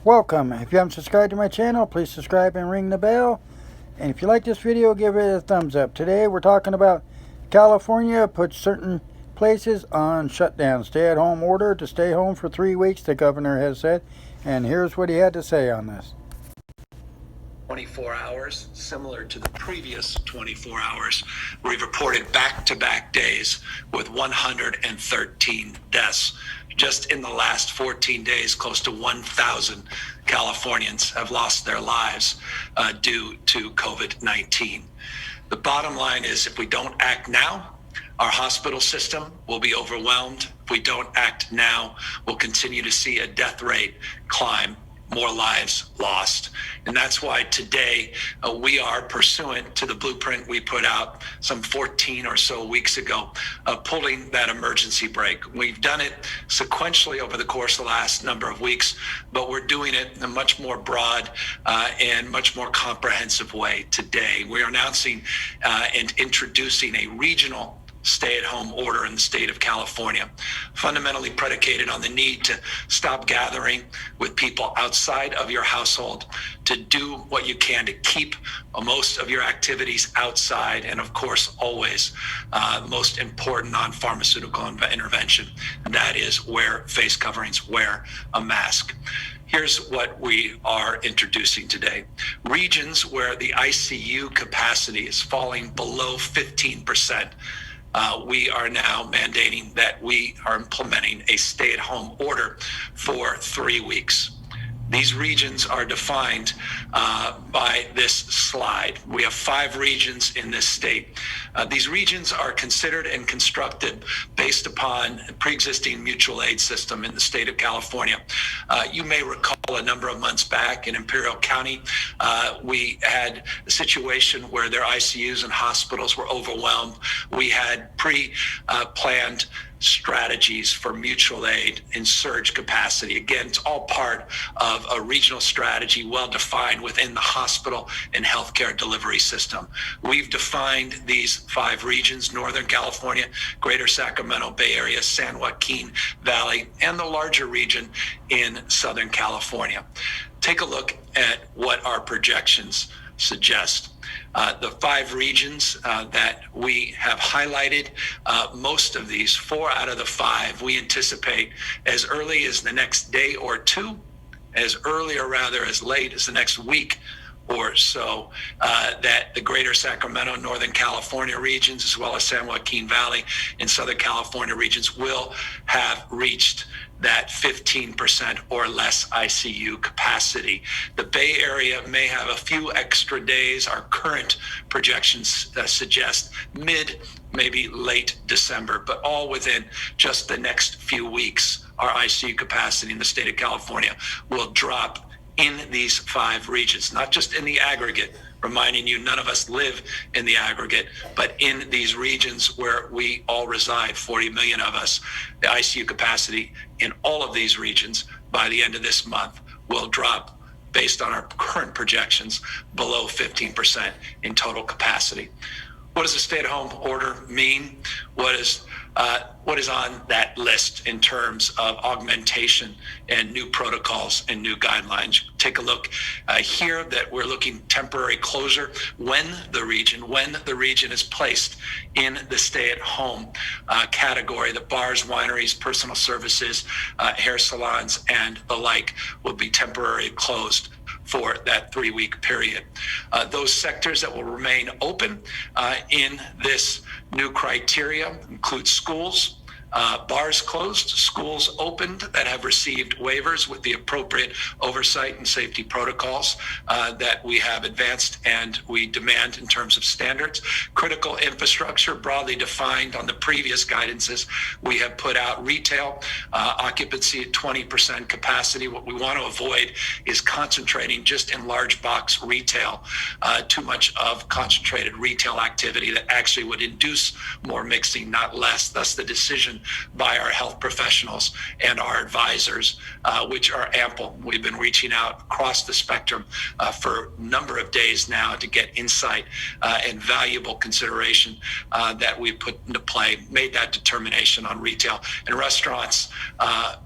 Welcome. If you haven't subscribed to my channel, please subscribe and ring the bell. And if you like this video, give it a thumbs up. Today we're talking about California puts certain places on shutdown. Stay-at-home order to stay home for 3 weeks, the governor has said. And here's what he had to say on this. 24 hours, similar to the previous 24 hours. We've reported back-to-back days with 113 deaths. Just in the last 14 days, close to 1,000 Californians have lost their lives due to COVID-19. The bottom line is, if we don't act now, our hospital system will be overwhelmed. If we don't act now, we'll continue to see a death rate climb, more lives lost. And that's why today we are, pursuant to the blueprint we put out some 14 or so weeks ago, pulling that emergency brake. We've done it sequentially over the course of the last number of weeks, but we're doing it in a much more broad and much more comprehensive way today. We're announcing and introducing a regional stay-at-home order in the state of California, fundamentally predicated on the need to stop gathering with people outside of your household, to do what you can to keep most of your activities outside, and of course, always most important non-pharmaceutical intervention, and that is wear face coverings, wear a mask. Here's what we are introducing today. Regions where the ICU capacity is falling below 15%. We are now mandating that we are implementing a stay-at-home order for 3 weeks. These regions are defined by this slide. We have 5 regions in this state. These regions are considered and constructed based upon a pre-existing mutual aid system in the state of California. You may recall a number of months back in Imperial County, we had a situation where their ICUs and hospitals were overwhelmed. We had pre-planned strategies for mutual aid and surge capacity. Again, it's all part of a regional strategy well defined within the hospital and healthcare delivery system. We've defined these 5 regions: Northern California, Greater Sacramento Bay Area, San Joaquin Valley, and the larger region in Southern California. Take a look at what our projections suggest. The 5 regions that we have highlighted, most of these, 4 out of the 5, we anticipate as early as the next day or 2, as early or rather as late as the next week or so, that the Greater Sacramento, Northern California regions, as well as San Joaquin Valley and Southern California regions, will have reached that 15% or less ICU capacity. The Bay Area may have a few extra days. Our current projections suggest mid, maybe late December, but all within just the next few weeks. Our ICU capacity in the state of California will drop in these 5 regions, not just in the aggregate, reminding you none of us live in the aggregate, but in these regions where we all reside, 40 million of us. The ICU capacity in all of these regions by the end of this month will drop, based on our current projections, below 15% in total capacity. What does a stay-at-home order mean? What is on that list in terms of augmentation and new protocols and new guidelines? Take a look here that we're looking temporary closure when the region is placed in the stay-at-home category. The bars, wineries, personal services, hair salons, and the like will be temporarily closed for that 3-week period. Those sectors that will remain open in this new criteria include schools, bars closed, schools opened that have received waivers with the appropriate oversight and safety protocols that we have advanced and we demand in terms of standards. Critical infrastructure, broadly defined on the previous guidances we have put out. Retail, occupancy at 20% capacity. What we want to avoid is concentrating just in large box retail, too much of concentrated retail activity that actually would induce more mixing, not less. Thus the decision by our health professionals and our advisors, which are ample. We've been reaching out across the spectrum for a number of days now to get insight and valuable consideration that we put into play, made that determination on retail and restaurants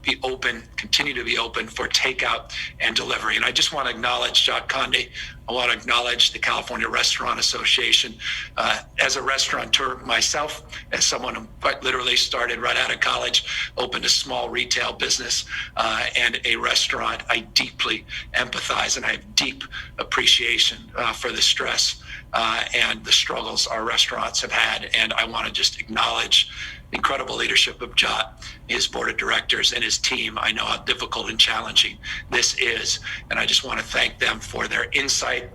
be open, continue to be open for takeout and delivery. And I just want to acknowledge Jacques Conde. I want to acknowledge the California Restaurant Association. As a restaurateur myself, as someone who quite literally started right out of college, opened a small retail business and a restaurant, I deeply empathize and I have deep appreciation for the stress and the struggles our restaurants have had. And I want to just acknowledge the incredible leadership of Jot, his board of directors, and his team. I know how difficult and challenging this is, and I just want to thank them for their insight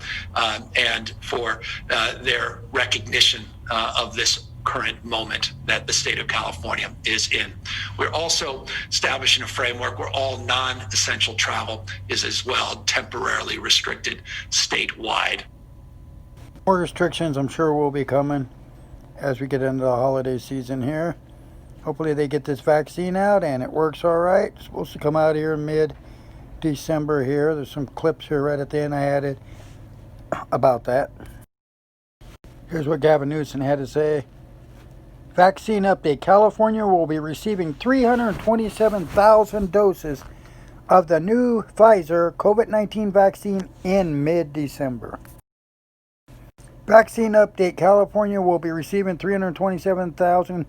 and for their recognition of this current moment that the state of California is in. We're also establishing a framework where all non-essential travel is as well temporarily restricted statewide. More restrictions, I'm sure, will be coming as we get into the holiday season here. Hopefully they get this vaccine out and it works all right. It's supposed to come out here in mid-December here. There's some clips here right at the end I added about that. Here's what Gavin Newsom had to say. Vaccine update. California will be receiving 327,000 doses of the new Pfizer COVID-19 vaccine in mid-December. Vaccine update. California will be receiving 327,000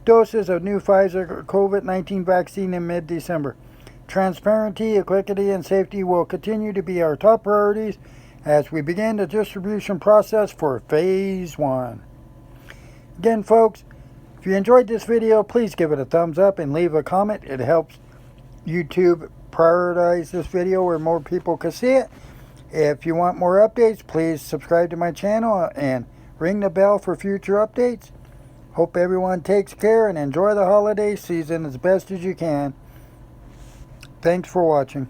doses of new Pfizer COVID-19 vaccine in mid-December. Transparency, equity, and safety will continue to be our top priorities as we begin the distribution process for Phase 1. Again, folks, if you enjoyed this video, please give it a thumbs up and leave a comment. It helps YouTube prioritize this video where more people can see it. If you want more updates, please subscribe to my channel and ring the bell for future updates. Hope everyone takes care and enjoy the holiday season as best as you can. Thanks for watching.